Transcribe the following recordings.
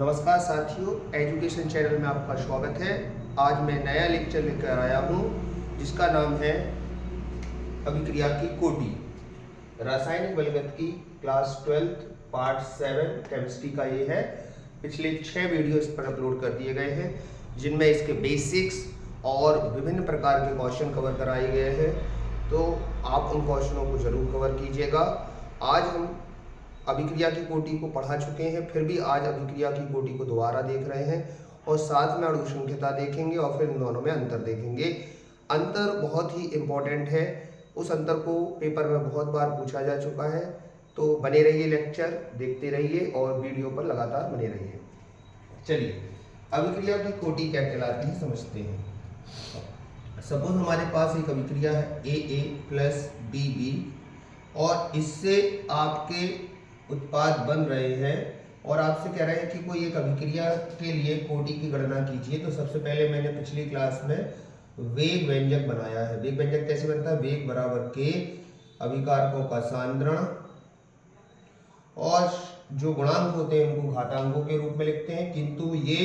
नमस्कार साथियों, education channel में आपका स्वागत है। आज मैं नया लेक्चर लेकर आया हूँ जिसका नाम है अभिक्रिया की कोटि। रासायनिक बलगत की क्लास 12 पार्ट 7 केमिस्ट्री का ये है। पिछले 6 वीडियो इस पर अपलोड कर दिए गए हैं जिनमें इसके बेसिक्स और विभिन्न प्रकार के क्वेश्चन कवर कराए गए हैं, तो आप उन क्वेश्चनों को जरूर कवर कीजिएगा। आज हम अभिक्रिया की कोटि को पढ़ा चुके हैं, फिर भी आज अभिक्रिया की कोटि को दोबारा देख रहे हैं और साथ में अणु संख्यता देखेंगे और फिर इन दोनों में अंतर देखेंगे। अंतर बहुत ही इम्पोर्टेंट है, उस अंतर को पेपर में बहुत बार पूछा जा चुका है। तो बने रहिए, लेक्चर देखते रहिए और वीडियो पर लगातार बने रहिए। चलिए, अभिक्रिया की कोटि क्या कहलाती है समझते हैं। सपोज हमारे पास एक अभिक्रिया है AA प्लस BB और इससे आपके उत्पाद बन रहे हैं और आपसे कह रहे हैं कि कोई एक अभिक्रिया के लिए कोटि की गणना कीजिए। तो सबसे पहले मैंने पिछली क्लास में वेग व्यंजक बनाया है। वेग व्यंजक कैसे बनता है? वेग बराबर के अभिकारकों का सान्द्रण और जो गुणांक होते हैं उनको घातांकों के रूप में लिखते हैं। किंतु ये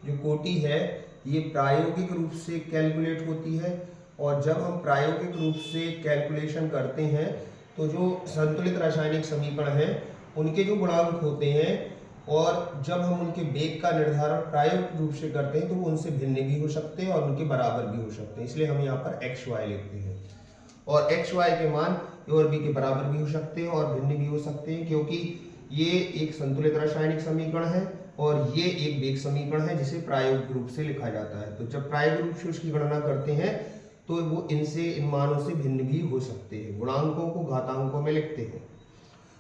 जो कोटि है ये प्रायोगिक रूप से कैलकुलेट होती है और जब हम प्रायोगिक रूप से कैलकुलेशन करते हैं तो जो संतुलित रासायनिक समीकरण है उनके जो गुणांक होते हैं और जब हम उनके वेग का निर्धारण प्रायोगिक रूप से करते हैं तो वो उनसे भिन्न भी हो सकते हैं और उनके बराबर भी हो सकते हैं। इसलिए हम यहाँ पर XY लिखते हैं और XY के मान A और B के बराबर भी हो सकते हैं और भिन्न भी हो सकते हैं, क्योंकि ये एक संतुलित रासायनिक समीकरण है और ये एक वेग समीकरण है जिसे प्रायोगिक रूप से लिखा जाता है। तो जब प्रायोगिक रूप से उसकी गणना करते हैं तो वो इन मानों से भिन्न भी हो सकते हैं। गुणांकों को घातांकों में लिखते हैं।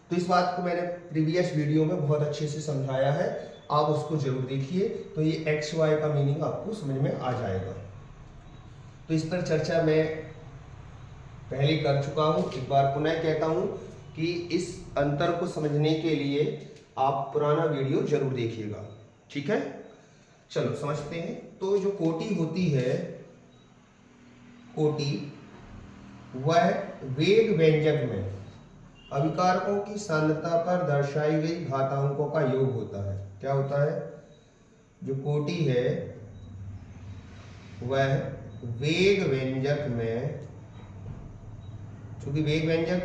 तो इस बात को मैंने प्रीवियस वीडियो में बहुत अच्छे से समझाया है, आप उसको जरूर देखिए तो ये XY का मीनिंग आपको समझ में आ जाएगा। तो इस पर चर्चा मैं पहले कर चुका हूँ, एक बार पुनः कहता हूँ कि इस अंतर को समझने के लिए आप पुराना वीडियो जरूर देखिएगा। ठीक है, चलो समझते हैं। तो जो कोटि होती है, कोटि वह वेग व्यंजक में अभिकारकों की सांद्रता पर दर्शाई गई घातांकों का योग होता है। क्या होता है? जो कोटि है वह वेग व्यंजक में, चूंकि वेग व्यंजक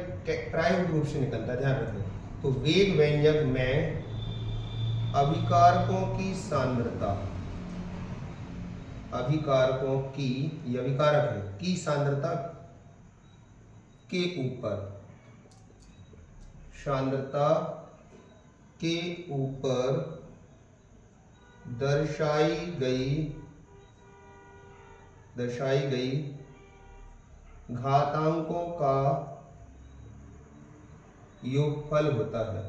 प्रायोगिक रूप से निकलता है, ध्यान रखें, तो वेग व्यंजक में अभिकारकों की सांद्रता, अभिकारकों की, ये अभिकारक है, की सांद्रता के ऊपर, सांद्रता के ऊपर दर्शाई गई घातांकों का योगफल होता है,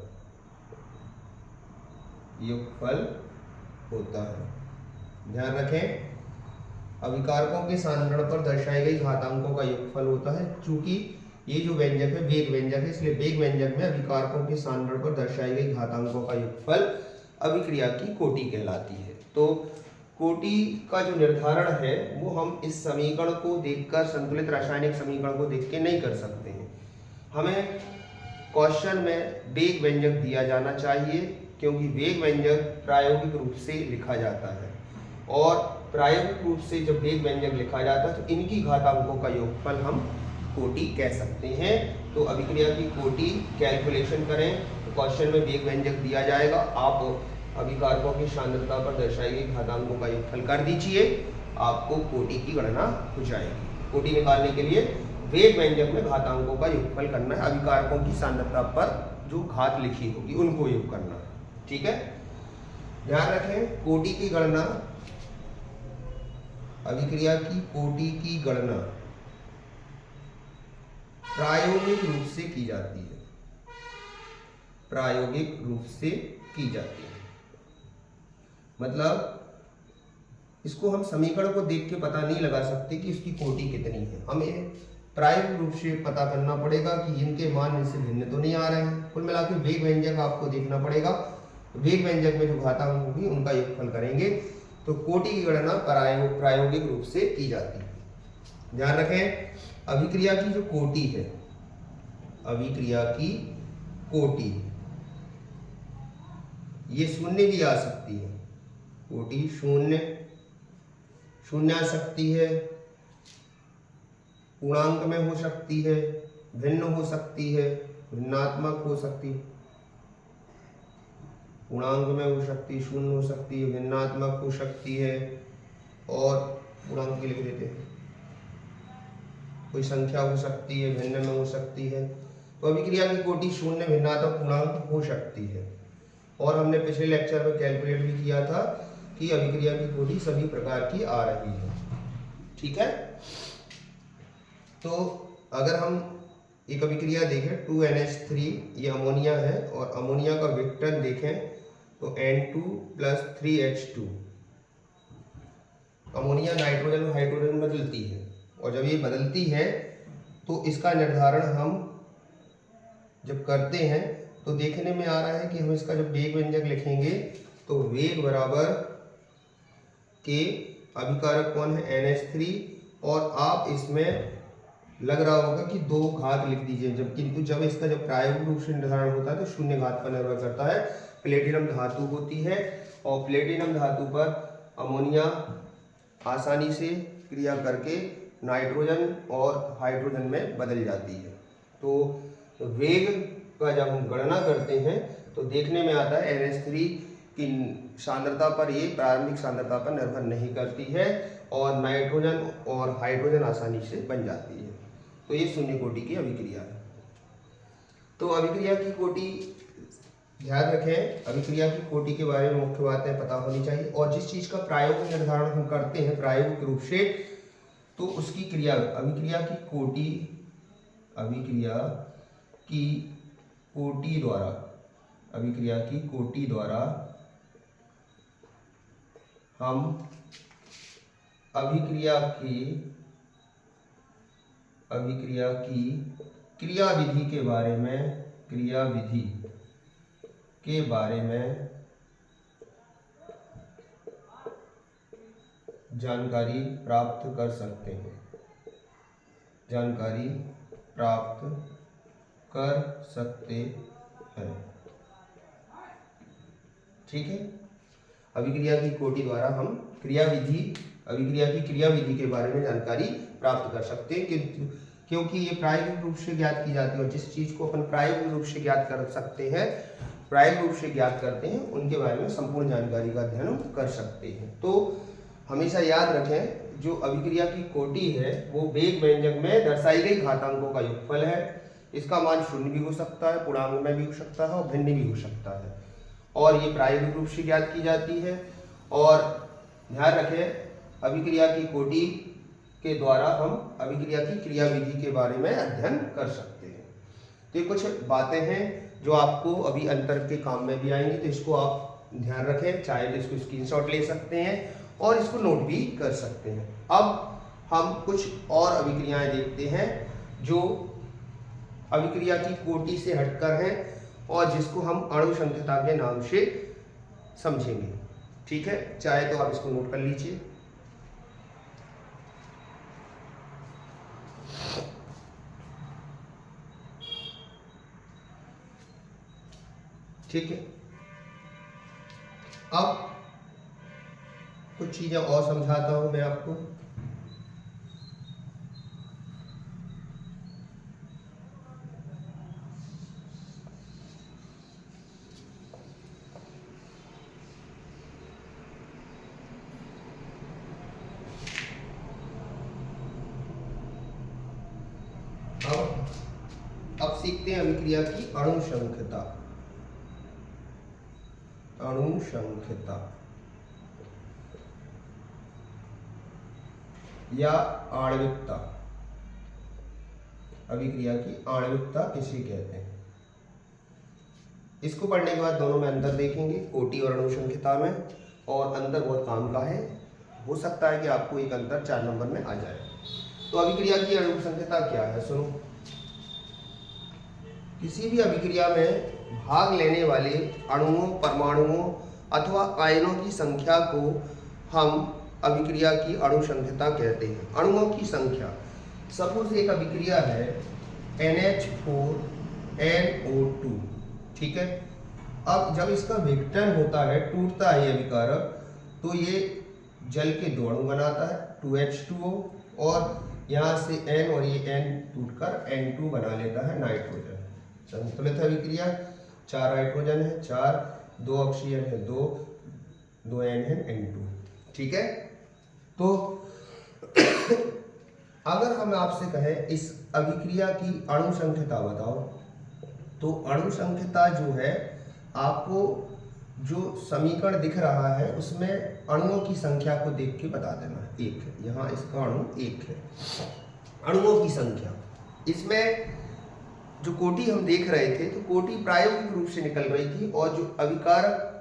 योगफल होता है। ध्यान रखें, अभिकारकों के सान्द्रण पर दर्शाई गई घातांकों का योगफल होता है। चूंकि ये जो व्यंजक है वेग व्यंजक है, इसलिए वेग व्यंजक में अभिकारकों के सान्द्रण पर दर्शाई गई घातांकों का योगफल अभिक्रिया की कोटि कहलाती है। तो कोटि का जो निर्धारण है वो हम इस समीकरण को देखकर, संतुलित रासायनिक समीकरण को देख के नहीं कर सकते हैं। हमें क्वेश्चन में वेग व्यंजक दिया जाना चाहिए, क्योंकि वेग व्यंजक प्रायोगिक रूप से लिखा जाता है और प्रायोगिक रूप से जब वेग व्यंजक लिखा जाता है तो इनकी घातांकों का योगफल हम कोटि कह सकते हैं। तो अभिक्रिया की कोटि कैलकुलेशन करें तो क्वेश्चन में वेग व्यंजक दिया जाएगा, आप अभिकारकों की सांद्रता पर दर्शाई गई घातांकों का योगफल कर दीजिए, आपको कोटि की गणना हो जाएगी। कोटि निकालने के लिए वेग व्यंजक में घातांकों का योगफल करना है, अभिकारकों की सांद्रता पर जो घात लिखी होगी उनको योग करना है। ठीक है, ध्यान रखें, कोटि की गणना, अभिक्रिया की कोटि की गणना प्रायोगिक रूप से की जाती है, प्रायोगिक रूप से की जाती है। मतलब इसको हम समीकरण को देख के पता नहीं लगा सकते कि इसकी कोटि कितनी है, हमें प्रायोगिक रूप से पता करना पड़ेगा कि इनके मान इनसे भिन्न तो नहीं आ रहे हैं। कुल मिलाकर वेग व्यंजक आपको देखना पड़ेगा, वेग व्यंजक में जो घातांक होगी उनका योगफल करेंगे तो कोटि की गणना प्रायोगिक रूप से की जाती है। ध्यान रखें, अभिक्रिया की जो कोटि है, अभिक्रिया की कोटि ये शून्य भी आ सकती है, कोटि शून्य शून्य आ सकती है, पूर्णांक में हो सकती है, भिन्न हो सकती है, भिन्नात्मक हो सकती है, पूर्णांक में हो सकती है, शून्य हो सकती है, भिन्नात्मक हो सकती है, और पूर्णांक के लिख देते हैं, कोई संख्या हो सकती है, भिन्न में हो सकती है। तो अभिक्रिया की कोटि शून्य, भिन्नात्मक, पूर्णांक हो सकती है। और हमने पिछले लेक्चर में कैलकुलेट भी किया था कि अभिक्रिया की कोटि सभी प्रकार की आ रही है। ठीक है, तो अगर हम एक अभिक्रिया देखें 2NH3, ये अमोनिया है, और अमोनिया का विघटन देखें तो N2 + 3H2। अमोनिया नाइट्रोजन और हाइड्रोजन बदलती है, और जब ये बदलती है तो इसका निर्धारण हम जब करते हैं तो देखने में आ रहा है कि हम इसका जब वेग व्यंजक लिखेंगे तो वेग बराबर के, अभिकारक कौन है NH3, और आप इसमें लग रहा होगा कि 2 घात लिख दीजिए, जब किंतु जब इसका जब प्रायोगिक रूप से निर्धारण होता है तो शून्य घात पर निर्भर करता है। प्लेटिनम धातु होती है, और प्लेटिनम धातु पर अमोनिया आसानी से क्रिया करके नाइट्रोजन और हाइड्रोजन में बदल जाती है। तो वेग का जब हम गणना करते हैं तो देखने में आता है NH3 की सांद्रता पर, ये प्रारंभिक सांद्रता पर निर्भर नहीं करती है, और नाइट्रोजन और हाइड्रोजन आसानी से बन जाती है। तो ये शून्य कोटि की अभिक्रिया है। तो अभिक्रिया की कोटि ध्यान रखें, अभिक्रिया की कोटि के बारे में मुख्य बातें पता होनी चाहिए, और जिस चीज का प्रायोगिक निर्धारण हम करते हैं प्रायोगिक रूप से, तो उसकी क्रिया अभिक्रिया की कोटि, अभिक्रिया की कोटि द्वारा, अभिक्रिया की कोटि द्वारा हम अभिक्रिया की क्रियाविधि के बारे में, क्रियाविधि के बारे में जानकारी प्राप्त कर सकते हैं, जानकारी प्राप्त कर सकते हैं। ठीक है, अभिक्रिया की कोटि द्वारा हम अभिक्रिया की क्रियाविधि के बारे में जानकारी प्राप्त कर सकते हैं, क्योंकि ये प्रायोगिक रूप से ज्ञात की जाती है, और जिस चीज को अपन प्रायोगिक रूप से ज्ञात कर सकते हैं, प्रायोगिक रूप से ज्ञात करते हैं, उनके बारे में संपूर्ण जानकारी का अध्ययन कर सकते हैं। तो हमेशा याद रखें, जो अभिक्रिया की कोटि है वो वेग व्यंजक में दर्शाई गई घातांकों का योगफल है। इसका मान शून्य भी हो सकता है, पूर्णांक में भी हो सकता है, और भिन्न भी हो सकता है, और ये प्रायोगिक रूप से ज्ञात की जाती है। और ध्यान रखें, अभिक्रिया की कोटि के द्वारा हम अभिक्रिया की क्रियाविधि के बारे में अध्ययन कर सकते हैं। तो ये कुछ बातें हैं जो आपको अभी अंतर के काम में भी आएंगी, तो इसको आप ध्यान रखें, चाहे तो इसको स्क्रीनशॉट ले सकते हैं और इसको नोट भी कर सकते हैं। अब हम कुछ और अभिक्रियाएं देखते हैं जो अभिक्रिया की कोटि से हटकर हैं, और जिसको हम अणु संख्यता के नाम से समझेंगे। ठीक है, चाहे तो आप इसको नोट कर लीजिए। ठीक है, अब कुछ चीजें और समझाता हूं मैं आपको। अब सीखते हैं अभिक्रिया की अणु संख्यता। अणु संख्यता या आणविकता, अभिक्रिया की आणविकता किसे कहते हैं। इसको पढ़ने के बाद दोनों में अंतर देखेंगे, कोटि और अणु संख्यता में, और अंतर बहुत काम का है, हो सकता है कि आपको एक अंतर 4 नंबर में आ जाए। तो अभिक्रिया की अणु संख्यता क्या है, सुनो। किसी भी अभिक्रिया में भाग लेने वाले अणुओं, परमाणुओं अथवा आयनों की संख्या को हम अभिक्रिया की अणु संख्यता कहते हैं। अणुओं की संख्या, सपोज एक अभिक्रिया है NH4NO2, ठीक है, अब जब इसका विघटन होता है, टूटता है ये अभिकारक, तो ये जल के दो अणु बनाता है 2H2O, और यहाँ से N और ये N टूटकर N2 बना लेता है नाइट्रोजन। संतुलित अभिक्रिया, 4 हाइड्रोजन है 4, 2 ऑक्सीजन है 2, 2 N है N2। ठीक है, तो अगर हम आपसे कहें इस अभिक्रिया की अणु संख्यता बताओ, तो अणु संख्यता जो है आपको जो समीकरण दिख रहा है उसमें अणुओं की संख्या को देख के बता देना है। 1 है, यहाँ इसका अणु 1 है। अणुओं की संख्या, इसमें जो कोटि हम देख रहे थे तो कोटि प्रायोगिक रूप से निकल रही थी, और जो अभिकारक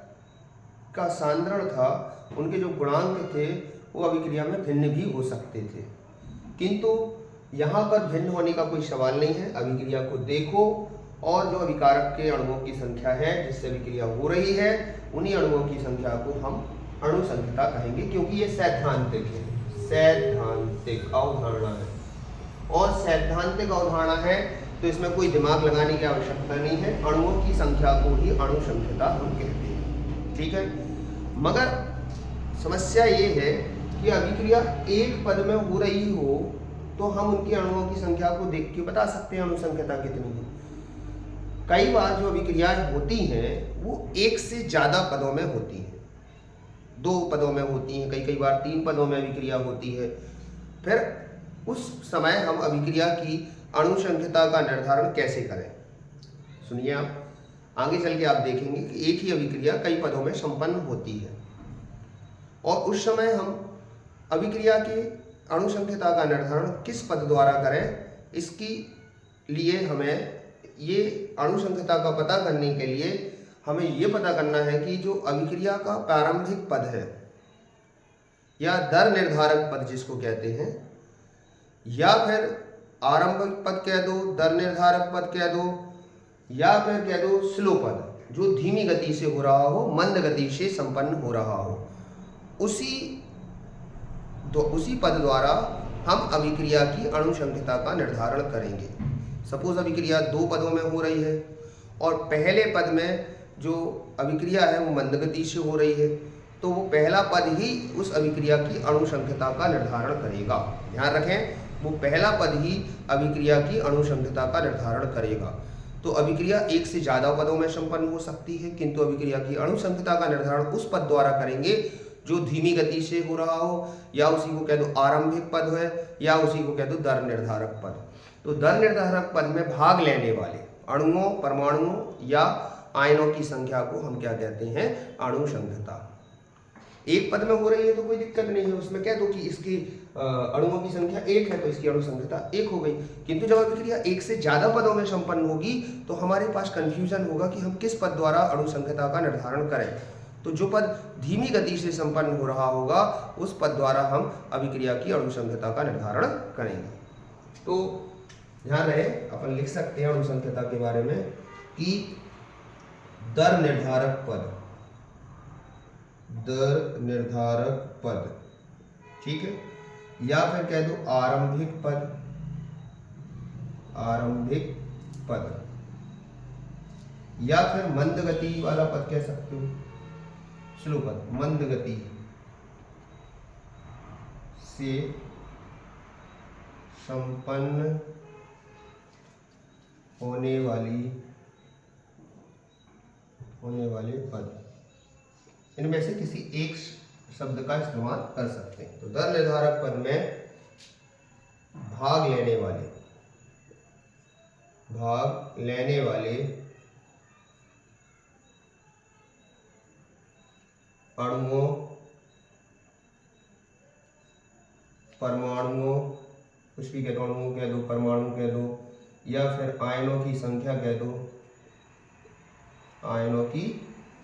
का सांद्रण था उनके जो गुणांक थे वो अभिक्रिया में भिन्न भी हो सकते थे, किंतु यहाँ पर भिन्न होने का कोई सवाल नहीं है। अभिक्रिया को देखो और जो अभिकारक के अणुओं की संख्या है जिससे अभिक्रिया हो रही है उन्हीं अणुओं की संख्या को हम अणु संख्यता कहेंगे, क्योंकि ये सैद्धांतिक है, सैद्धांतिक अवधारणा है। और सैद्धांतिक अवधारणा है तो इसमें कोई दिमाग लगाने की आवश्यकता नहीं है, अणुओं की संख्या को ही अणु संख्यता हम कहते हैं। ठीक है, मगर समस्या ये है कि अभिक्रिया एक पद में हो रही हो तो हम उनकी अणुओं की संख्या को देख के बता सकते हैं अणु संख्यता कितनी है। कई बार जो अभिक्रियाएं होती हैं वो एक से ज़्यादा पदों में होती हैं, 2 पदों में होती हैं, कई बार 3 पदों में अभिक्रिया होती है। फिर उस समय हम अभिक्रिया की अणु संख्यता का निर्धारण कैसे करें? सुनिए, आप आगे चल के आप देखेंगे कि एक ही अभिक्रिया कई पदों में संपन्न होती है, और उस समय हम अभिक्रिया के अणु संख्यता का निर्धारण किस पद द्वारा करें, इसके लिए हमें ये अणु संख्यता का पता करने के लिए हमें ये पता करना है कि जो अभिक्रिया का प्रारंभिक पद है या दर निर्धारक पद जिसको कहते हैं, या फिर आरंभिक पद कह दो, दर निर्धारक पद कह दो, या फिर कह दो स्लो पद, जो धीमी गति से हो रहा हो, मंद गति से संपन्न हो रहा हो, उसी पद द्वारा हम अभिक्रिया की अणु संख्यता का निर्धारण करेंगे। सपोज अभिक्रिया 2 पदों में हो रही है और पहले पद में जो अभिक्रिया है वो मंद गति से हो रही है, तो वो पहला पद ही उस अभिक्रिया की अणु संख्यता का निर्धारण करेगा। ध्यान रखें, वो पहला पद ही अभिक्रिया की अणु संख्यता का निर्धारण करेगा। तो अभिक्रिया एक से ज़्यादा पदों में संपन्न हो सकती है, किंतु अभिक्रिया की अणु संख्यता का निर्धारण उस पद द्वारा करेंगे जो धीमी गति से हो रहा हो, या उसी को कह दो आरंभिक पद है, या उसी को कह दो दर निर्धारक पद। तो दर निर्धारक पद में भाग लेने वाले अणुओं, परमाणुओं या आयनों की संख्या को हम क्या कहते हैं? अणु संख्यता। एक पद में हो रही है तो कोई दिक्कत नहीं है, उसमें कह दो कि इसकी अणुओं की संख्या 1 है तो इसकी अणु संख्यता 1 हो गई। किंतु जब अभिक्रिया एक से ज़्यादा पदों में संपन्न होगी तो हमारे पास कंफ्यूजन होगा कि हम किस पद द्वारा अणु संख्यता का निर्धारण करें। तो जो पद धीमी गति से संपन्न हो रहा होगा उस पद द्वारा हम अभिक्रिया की अणु संख्यता का निर्धारण करेंगे। तो ध्यान रहे, अपन लिख सकते हैं अणु संख्यता के बारे में कि दर निर्धारक पद, दर निर्धारक पद, ठीक है, या फिर कह दो आरंभिक पद, आरंभिक पद, या फिर मंद गति वाला पद कह सकते हो, स्लो पद, मंद गति से संपन्न होने वाले पद, इनमें से किसी एक शब्द का इस्तेमाल कर सकते हैं। तो दर निर्धारक पद में भाग लेने वाले अणुओं, परमाणुओं, कुछ भी कह दो, अणुओं कह दो, परमाणु कह दो, या फिर आयनों की संख्या कह दो, आयनों की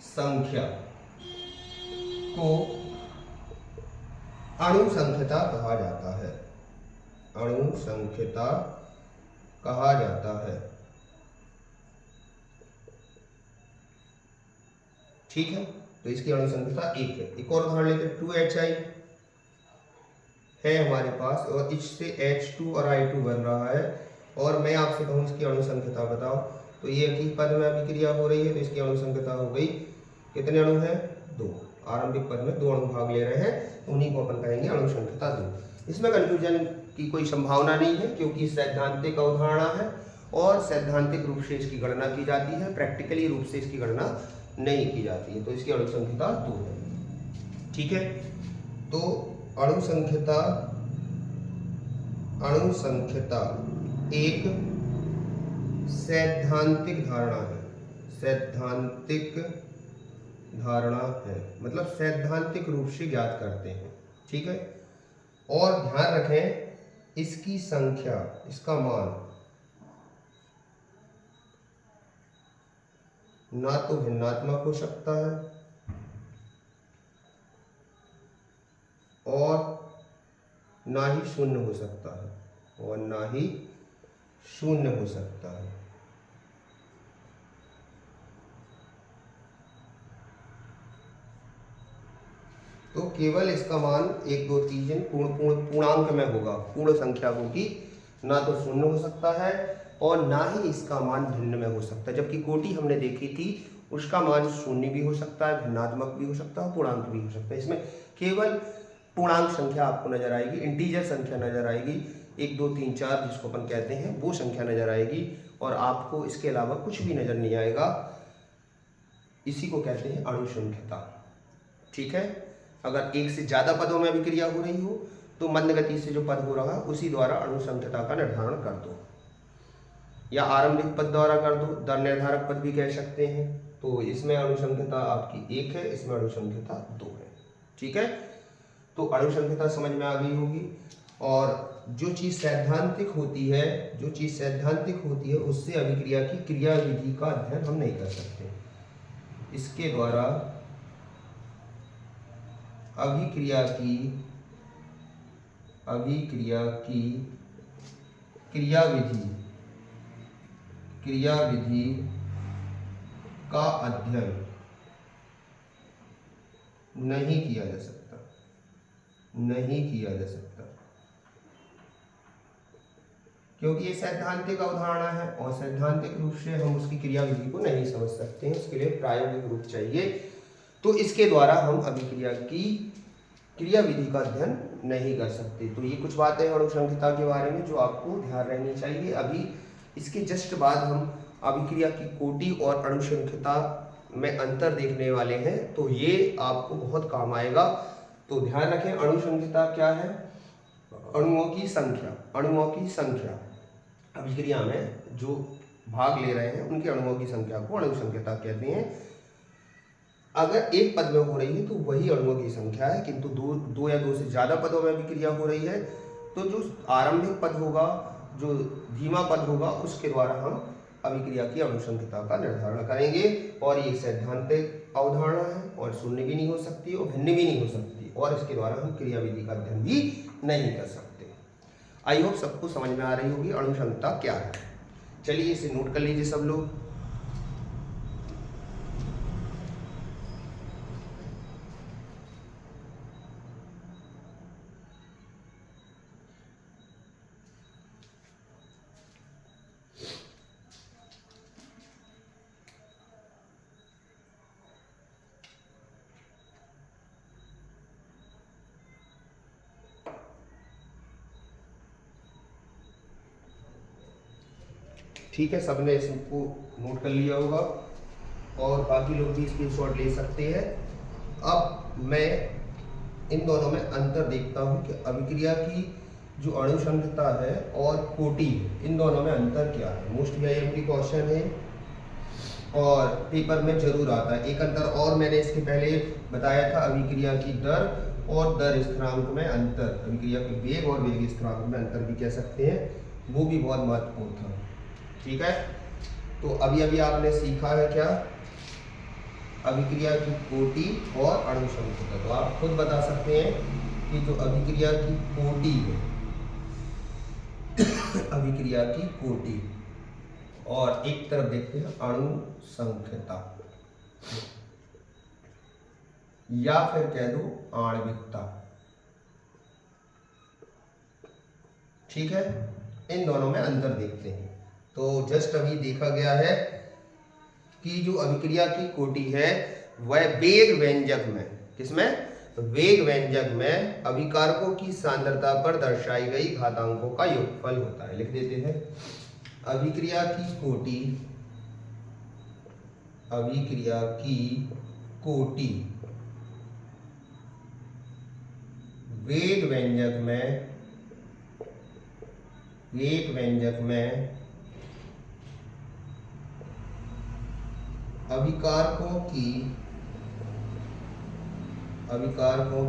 संख्या को अणु संख्यता कहा जाता है, अणु संख्यता कहा जाता है। ठीक है, तो इसकी अणु संख्यता 1 है। एक और उदाहरण लेते हैं, 2HI है हमारे पास और इससे H2 और I2 बन रहा है, और मैं आपसे कहूँ इसकी अणु संख्यता बताओ, तो ये एक ही पद में अभिक्रिया हो रही है, तो इसकी अणु संख्या हो गई, कितने अणु हैं? 2। आरंभिक पद में 2 अणु भाग ले रहे हैं, तो उन्हीं को अपन कहेंगे अणु संख्या 2। इसमें कंफ्यूजन की कोई संभावना नहीं है, क्योंकि सैद्धांतिक अवधारणा है और सैद्धांतिक रूप से इसकी गणना की जाती है, प्रैक्टिकली रूप से इसकी गणना नहीं की जाती है, तो इसकी अणु संख्या 2 है। ठीक है, तो अणु संख्या एक सैद्धांतिक धारणा है, सैद्धांतिक धारणा है, मतलब सैद्धांतिक रूप से ज्ञात करते हैं। ठीक है, और ध्यान रखें इसकी संख्या, इसका मान ना तो भिन्नात्मक हो सकता है और ना ही शून्य हो सकता है, और ना ही शून्य हो सकता है। तो केवल इसका मान 1 2 3 पूर्णांक में होगा, पूर्ण संख्या होगी, ना तो शून्य हो सकता है और ना ही इसका मान भिन्न में हो सकता है। जबकि कोटि हमने देखी थी, उसका मान शून्य भी हो सकता है, भिन्नात्मक भी हो सकता है, पूर्णांक भी हो सकता है। इसमें केवल पूर्णांक संख्या आपको नजर आएगी, इंटीजर संख्या नजर आएगी, 1 2 3 4 जिसको अपन कहते हैं, वो संख्या नजर आएगी, और आपको इसके अलावा कुछ भी नजर नहीं आएगा। इसी को कहते हैं अणु संख्या। ठीक है, अगर एक से ज्यादा पदों में अभिक्रिया हो रही हो तो मंद गति से जो पद हो रहा है उसी द्वारा अणु संख्या का निर्धारण कर दो, या आरंभिक पद द्वारा कर दो, दर निर्धारक पद भी कह सकते हैं। तो इसमें अणु संख्या आपकी 1 है, इसमें अणु संख्या 2 है। ठीक है, तो अणु संख्या समझ में आ गई होगी। और जो चीज सैद्धांतिक होती है, उससे अभिक्रिया की क्रिया विधि का अध्ययन हम नहीं कर सकते। इसके द्वारा अभिक्रिया की क्रिया विधि का अध्ययन नहीं किया जा सकता, क्योंकि ये सैद्धांतिक अवधारणा है और सैद्धांतिक रूप से हम उसकी क्रिया विधि को नहीं समझ सकते हैं, उसके लिए प्रायोगिक रूप चाहिए। तो इसके द्वारा हम अभिक्रिया की क्रिया विधि का अध्ययन नहीं कर सकते। तो ये कुछ बातें हैं अणु संख्या के बारे में जो आपको ध्यान रहनी चाहिए। अभी इसके जस्ट बाद हम अभिक्रिया की कोटि और अणु संख्या में अंतर देखने वाले हैं, तो ये आपको बहुत काम आएगा। तो ध्यान रखें, अणु संख्या क्या है? अणुओं की संख्या, अभिक्रिया में जो भाग ले रहे हैं उनके अणुओं की संख्या को अणु संख्या कहते हैं। अगर एक पद में हो रही है तो वही अणुओं की संख्या है, किंतु दो या दो से ज्यादा पदों में अभिक्रिया हो रही है तो जो आरंभिक पद होगा, जो धीमा पद होगा, उसके द्वारा हम अभिक्रिया की अणु संख्या का निर्धारण करेंगे। और ये सैद्धांतिक अवधारणा है और शून्य भी नहीं हो सकती और भिन्न भी नहीं हो सकती, और इसके द्वारा हम क्रिया विधि का अध्ययन भी नहीं कर सकते। आई होप सबको समझ में आ रही होगी अणु संख्या क्या है। चलिए इसे नोट कर लीजिए सब लोग। ठीक है, सबने इसको नोट कर लिया होगा और बाकी लोग भी स्क्रीनशॉट ले सकते हैं। अब मैं इन दोनों में अंतर देखता हूँ कि अभिक्रिया की जो अणु संख्या है और कोटि, इन दोनों में अंतर क्या है। मोस्ट आईएमपी क्वेश्चन है और पेपर में जरूर आता है। एक अंतर और मैंने इसके पहले बताया था, अभिक्रिया की दर और दर स्थिरांक में अंतर, अभिक्रिया के वेग और वेग स्थिरांक में अंतर भी कह सकते हैं, वो भी बहुत महत्वपूर्ण था। ठीक है, तो अभी आपने सीखा है क्या? अभिक्रिया की कोटि और अणु संख्या। तो आप खुद बता सकते हैं कि जो अभिक्रिया की कोटि है, अभिक्रिया की कोटि, और एक तरफ देखते हैं अणु संख्या, या फिर कह दो आणविकता। ठीक है, इन दोनों में अंतर देखते हैं। तो जस्ट अभी देखा गया है कि जो अभिक्रिया की कोटि है वह वेग व्यंजक में, किसमें, वेग व्यंजक में अभिकारकों की सांद्रता पर दर्शाई गई घातांकों का योगफल होता है। लिख देते हैं, अभिक्रिया की कोटि, अभिक्रिया की कोटि वेग व्यंजक में, वेग व्यंजक में अभिकारकों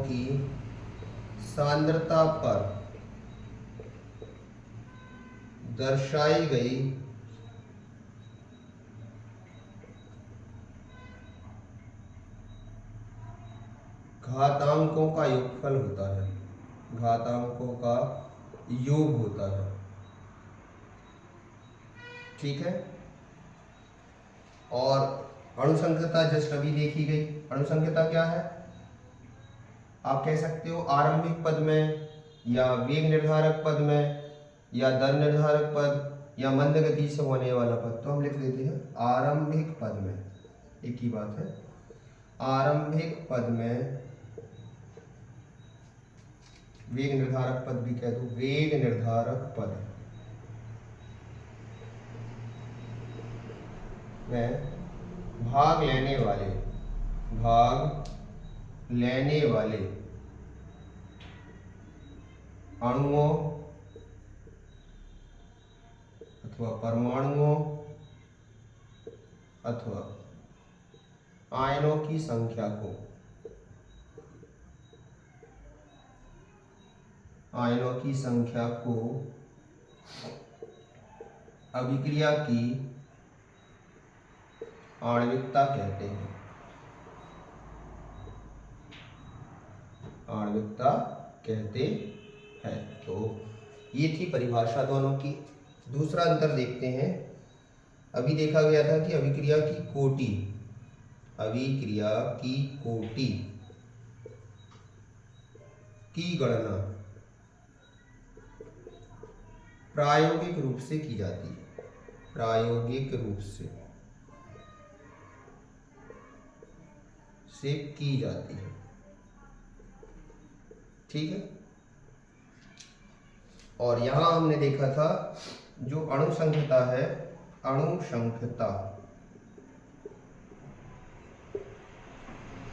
की सांद्रता पर दर्शाई गई घातांकों का योगफल होता है, घातांकों का योग होता है। ठीक है। और अणुसंख्यता जस्ट अभी देखी गई। अणुसंख्यता क्या है, आप कह सकते हो आरंभिक पद में, या वेग निर्धारक पद में, या दर निर्धारक पद, या मंद गति से होने वाला पद। तो हम लिख देते हैं आरंभिक पद में, एक ही बात है, आरंभिक पद में, वेग निर्धारक पद भी कह दो, वेग निर्धारक पद में भाग लेने वाले अणुओं अथवा परमाणुओं अथवा आयनों की संख्या को अभिक्रिया की आणविकता कहते हैं, आणविकता कहते हैं। तो ये थी परिभाषा दोनों की। दूसरा अंतर देखते हैं। अभी देखा गया था कि अभिक्रिया की कोटि, अभिक्रिया की कोटि की गणना प्रायोगिक रूप से की जाती है, प्रायोगिक रूप से की जाती है। ठीक है। और यहां हमने देखा था जो अणुसंख्यता है, अणुसंख्यता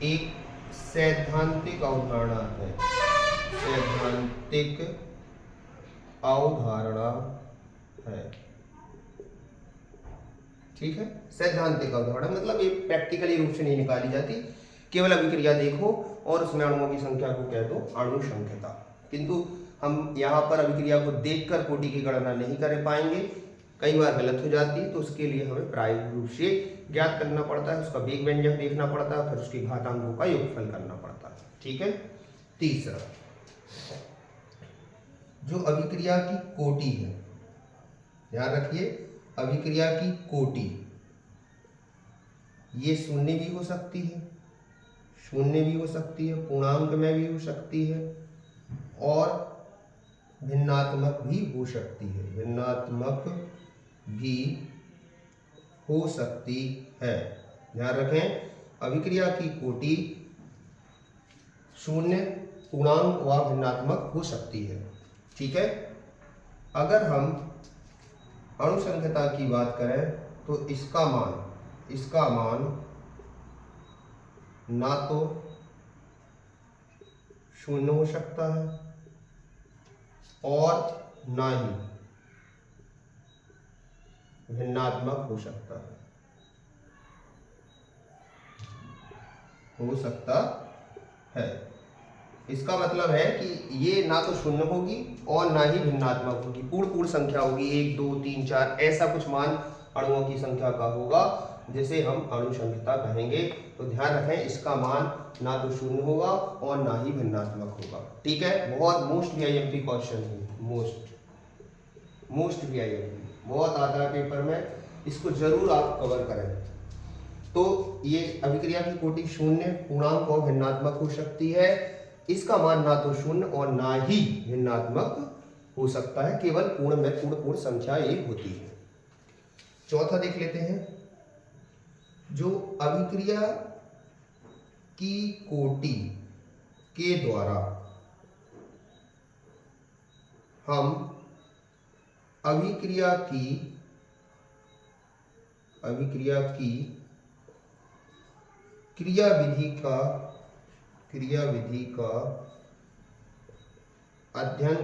एक सैद्धांतिक अवधारणा है, सैद्धांतिक अवधारणा है। ठीक है। सैद्धांतिक अवधारणा मतलब ये प्रैक्टिकली रूप से नहीं निकाली जाती, केवल अभिक्रिया देखो और उसमें अणुओं की संख्या को कह दो अणुसंख्यता। किंतु हम यहाँ पर अभिक्रिया को देखकर कोटि की गणना नहीं कर पाएंगे, कई बार गलत हो जाती है। तो उसके लिए हमें प्रायोगिक रूप से ज्ञात करना पड़ता है, उसका वेग व्यंजक देखना पड़ता है, फिर उसके घातांकों का योगफल करना पड़ता है। ठीक है। तीसरा, जो अभिक्रिया की कोटि है, ध्यान रखिए, अभिक्रिया की कोटि ये शून्य भी हो सकती है, शून्य भी हो सकती है, पूर्णांक में भी हो सकती है, और भिन्नात्मक भी हो सकती है, भिन्नात्मक भी हो सकती है। ध्यान रखें, अभिक्रिया की कोटि शून्य, पूर्णांक व भिन्नात्मक हो सकती है। ठीक है। अगर हम अणुसंख्यता की बात करें तो इसका मान ना तो शून्य हो सकता है और ना ही भिन्नात्मक हो सकता है। इसका मतलब है कि ये ना तो शून्य होगी और ना ही भिन्नात्मक होगी, पूर्ण संख्या होगी, 1 2 3 4 ऐसा कुछ मान अणुओं की संख्या का होगा जिसे हम अणुसंख्यता कहेंगे। तो ध्यान रखें, इसका मान ना तो शून्य होगा और ना ही भिन्नात्मक होगा। ठीक है। बहुत मोस्ट वीआईएमपी क्वेश्चन है, मोस्ट वीआईएमपी बहुत आता है पेपर में, इसको जरूर आप कवर करें। तो ये अभिक्रिया की कोटि शून्य, पूर्णांक और भिन्नात्मक हो सकती है। इसका मान ना तो शून्य और ना ही भिन्नात्मक हो सकता है, केवल पूर्ण संख्या एक होती है। चौथा देख लेते हैं, जो अभिक्रिया की कोटि के द्वारा हम अभिक्रिया की क्रियाविधि का अध्ययन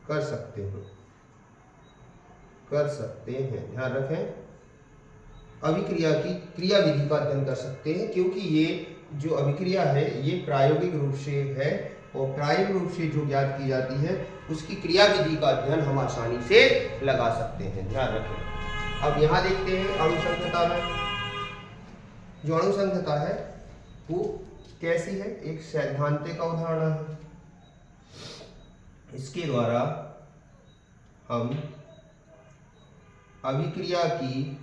कर सकते हैं। ध्यान रखें, अभिक्रिया की क्रियाविधि का अध्ययन कर सकते हैं, क्योंकि ये जो अभिक्रिया है ये प्रायोगिक रूप से है और प्रायोगिक रूप से जो ज्ञात की जाती है उसकी क्रियाविधि का अध्ययन हम आसानी से लगा सकते हैं। ध्यान रखें। अब यहाँ देखते हैं अणुसंघनता में, जो अणुसंघनता है वो कैसी है, एक सैद्धांतिक अवधारणा है। इसके द्वारा हम अभिक्रिया की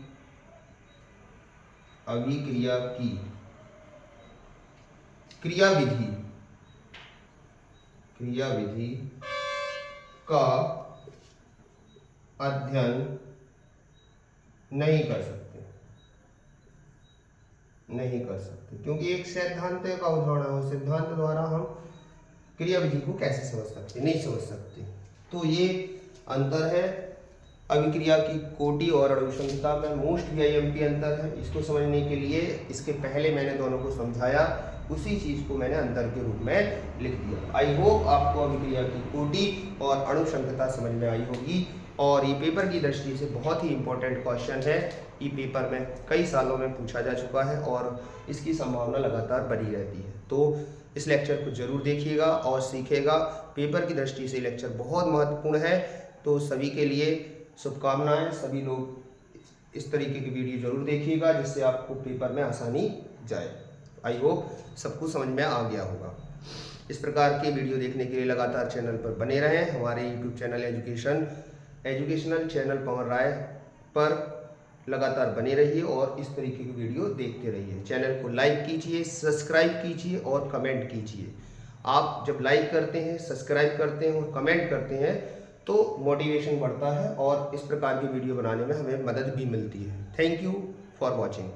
क्रियाविधि का अध्ययन नहीं कर सकते, क्योंकि एक सैद्धांतिक अवधारणा है। सिद्धांत द्वारा हम क्रियाविधि को कैसे समझ सकते, नहीं समझ सकते। तो ये अंतर है अभिक्रिया की कोटि और अणुसंघनता में, मोस्ट VIMP अंतर है। इसको समझने के लिए इसके पहले मैंने दोनों को समझाया, उसी चीज को मैंने अंतर के रूप में लिख दिया। आई होप आपको अभिक्रिया की कोटि और अणुसंघनता समझ में आई होगी। और ये पेपर की दृष्टि से बहुत ही इंपॉर्टेंट क्वेश्चन है। ये पेपर में कई सालों में पूछा जा चुका है और इसकी संभावना लगातार बनी रहती है। तो इस लेक्चर को जरूर देखिएगा और सीखिएगा। पेपर की दृष्टि से लेक्चर बहुत महत्वपूर्ण है। तो सभी के लिए शुभकामनाएं। सभी लोग इस तरीके की वीडियो जरूर देखिएगा जिससे आपको पेपर में आसानी जाए। आई होप सबको समझ में आ गया होगा। इस प्रकार के वीडियो देखने के लिए लगातार चैनल पर बने रहें। हमारे यूट्यूब चैनल एजुकेशनल चैनल पवन राय पर लगातार बने रहिए और इस तरीके की वीडियो देखते रहिए। चैनल को लाइक कीजिए, सब्सक्राइब कीजिए और कमेंट कीजिए। आप जब लाइक करते हैं, सब्सक्राइब करते हैं और कमेंट करते हैं तो मोटिवेशन बढ़ता है और इस प्रकार की वीडियो बनाने में हमें मदद भी मिलती है। Thank you for watching.